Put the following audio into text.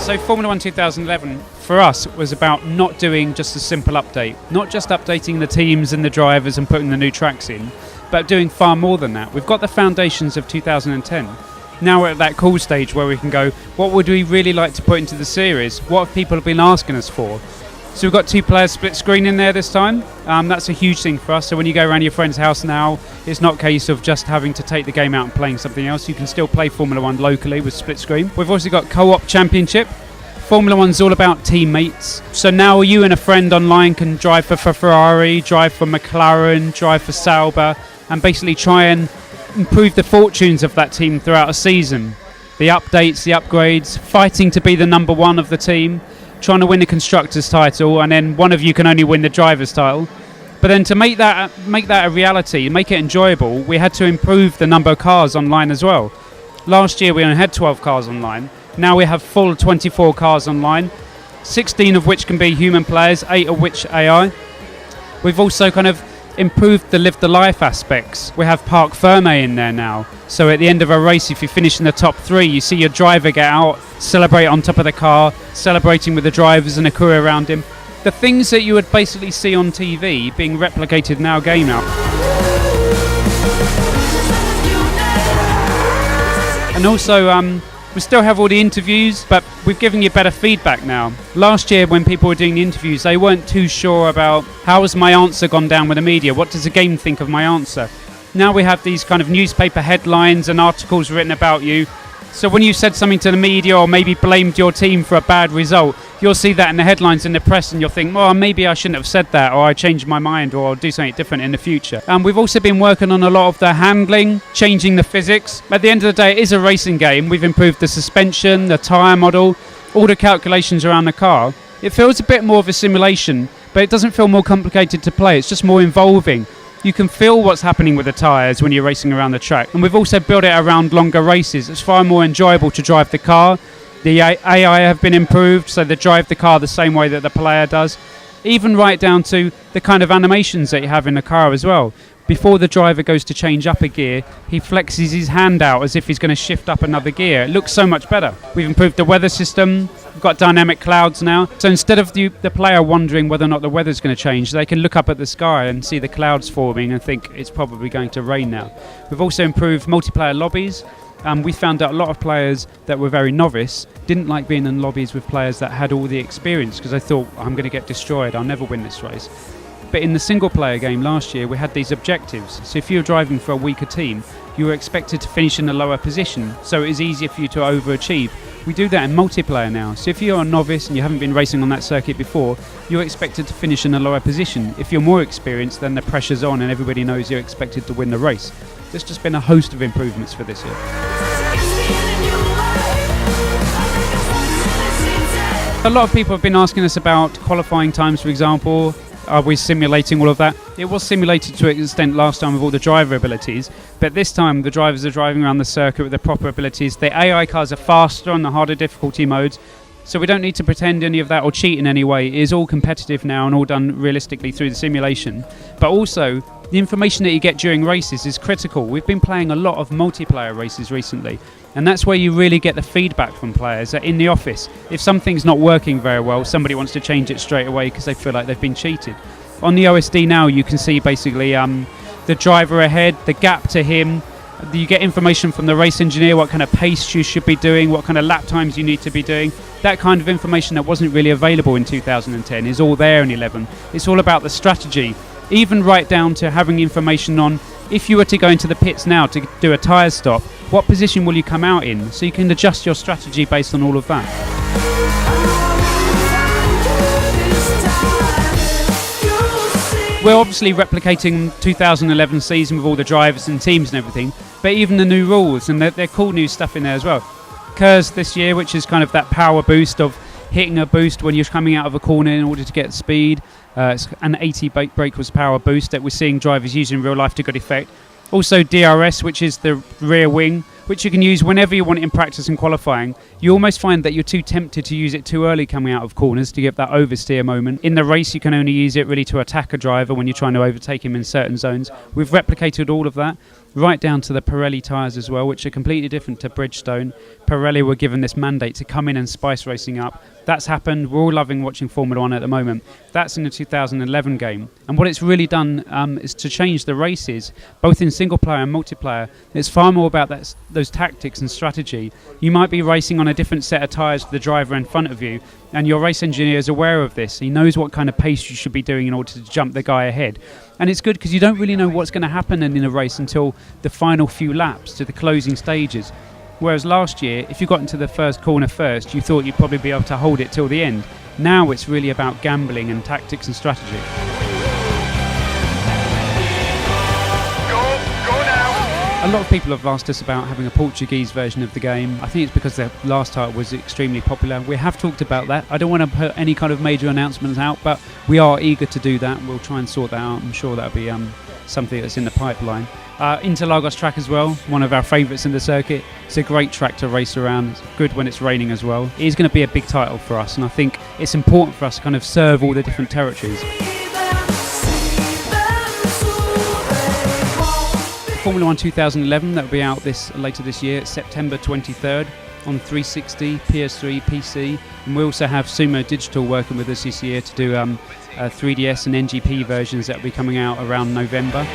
So Formula 1 2011 for us was about not doing just a simple update, not just updating the teams and the drivers and putting the new tracks in, but doing far more than that. We've got the foundations of 2010. Now we're at that cool stage where we can go, what would we really like to put into the series? What have people been asking us for? So we've got 2-player split screen in there this time. That's a huge thing for us. So when you go around your friend's house now, it's not a case of just having to take the game out and playing something else. You can still play Formula 1 locally with split screen. We've also got co-op championship. Formula 1's all about teammates. So now you and a friend online can drive for Ferrari, drive for McLaren, drive for Sauber, and basically try and improve the fortunes of that team throughout a season. The updates, the upgrades, fighting to be the number one of the team, trying to win the constructors title, and then one of you can only win the drivers title. But then to make that a reality, make it enjoyable, we had to improve the number of cars online as well. Last year we only had 12 cars online. Now we have full 24 cars online, 16 of which can be human players, 8 of which AI. We've also kind of improved the live the life aspects. We have Parc Ferme in there now. So at the end of a race, if you finish in the top 3, you see your driver get out, celebrate on top of the car, celebrating with the drivers and a crew around him. The things that you would basically see on TV being replicated in our game now. And also, we still have all the interviews, but we've given you better feedback now. Last year when people were doing the interviews, they weren't too sure about how has my answer gone down with the media, what does the game think of my answer. Now we have these kind of newspaper headlines and articles written about you. So when you said something to the media or maybe blamed your team for a bad result, you'll see that in the headlines in the press and you'll think, well, maybe I shouldn't have said that, or I changed my mind, or I'll do something different in the future. We've also been working on a lot of the handling, changing the physics. At the end of the day, it is a racing game. We've improved the suspension, the tyre model, all the calculations around the car. It feels a bit more of a simulation, but it doesn't feel more complicated to play. It's just more involving. You can feel what's happening with the tyres when you're racing around the track. And we've also built it around longer races. It's far more enjoyable to drive the car. The AI have been improved, so they drive the car the same way that the player does. Even right down to the kind of animations that you have in the car as well. Before the driver goes to change up a gear, he flexes his hand out as if he's going to shift up another gear. It looks so much better. We've improved the weather system. We've got dynamic clouds now. So instead of the player wondering whether or not the weather's going to change, they can look up at the sky and see the clouds forming and think it's probably going to rain now. We've also improved multiplayer lobbies. We found that a lot of players that were very novice didn't like being in lobbies with players that had all the experience, because they thought, I'm going to get destroyed, I'll never win this race. But in the single player game last year, we had these objectives. So if you were driving for a weaker team, you were expected to finish in a lower position, so it was easier for you to overachieve. We do that in multiplayer now. So if you're a novice and you haven't been racing on that circuit before, you're expected to finish in a lower position. If you're more experienced, then the pressure's on and everybody knows you're expected to win the race. There's just been a host of improvements for this year. A lot of people have been asking us about qualifying times, for example. Are we simulating all of that? It was simulated to an extent last time with all the driver abilities, but this time the drivers are driving around the circuit with the proper abilities. The AI cars are faster on the harder difficulty modes, so we don't need to pretend any of that or cheat in any way. It is all competitive now and all done realistically through the simulation. But also, the information that you get during races is critical. We've been playing a lot of multiplayer races recently, and that's where you really get the feedback from players in the office. If something's not working very well, somebody wants to change it straight away because they feel like they've been cheated. On the OSD now, you can see basically the driver ahead, the gap to him. You get information from the race engineer, what kind of pace you should be doing, what kind of lap times you need to be doing. That kind of information that wasn't really available in 2010 is all there in 11. It's all about the strategy, even right down to having information on if you were to go into the pits now to do a tyre stop, what position will you come out in? So you can adjust your strategy based on all of that. We're obviously replicating 2011 season with all the drivers and teams and everything, but even the new rules, and they're cool new stuff in there as well. KERS this year, which is kind of that power boost of hitting a boost when you're coming out of a corner in order to get speed. It's an 80 brake was power boost that we're seeing drivers use in real life to good effect. Also DRS, which is the rear wing, which you can use whenever you want in practice and qualifying. You almost find that you're too tempted to use it too early coming out of corners to give that oversteer moment. In the race, you can only use it really to attack a driver when you're trying to overtake him in certain zones. We've replicated all of that, right down to the Pirelli tyres as well, which are completely different to Bridgestone. Pirelli were given this mandate to come in and spice racing up. That's happened. We're all loving watching Formula 1 at the moment. That's in the 2011 game. And what it's really done is to change the races, both in single player and multiplayer. It's far more about those tactics and strategy. You might be racing on a different set of tyres to the driver in front of you, and your race engineer is aware of this. He knows what kind of pace you should be doing in order to jump the guy ahead. And it's good because you don't really know what's going to happen in a race until the final few laps, to the closing stages. Whereas last year, if you got into the first corner first, you thought you'd probably be able to hold it till the end. Now it's really about gambling and tactics and strategy. A lot of people have asked us about having a Portuguese version of the game. I think it's because the last title was extremely popular. We have talked about that. I don't want to put any kind of major announcements out, but we are eager to do that. We'll try and sort that out. I'm sure that'll be something that's in the pipeline. Interlagos track as well, one of our favourites in the circuit. It's a great track to race around. It's good when it's raining as well. It is going to be a big title for us, and I think it's important for us to kind of serve all the different territories. Formula 1 2011, that will be out later this year, September 23rd on 360, PS3, PC, and we also have Sumo Digital working with us this year to do 3DS and NGP versions that will be coming out around November.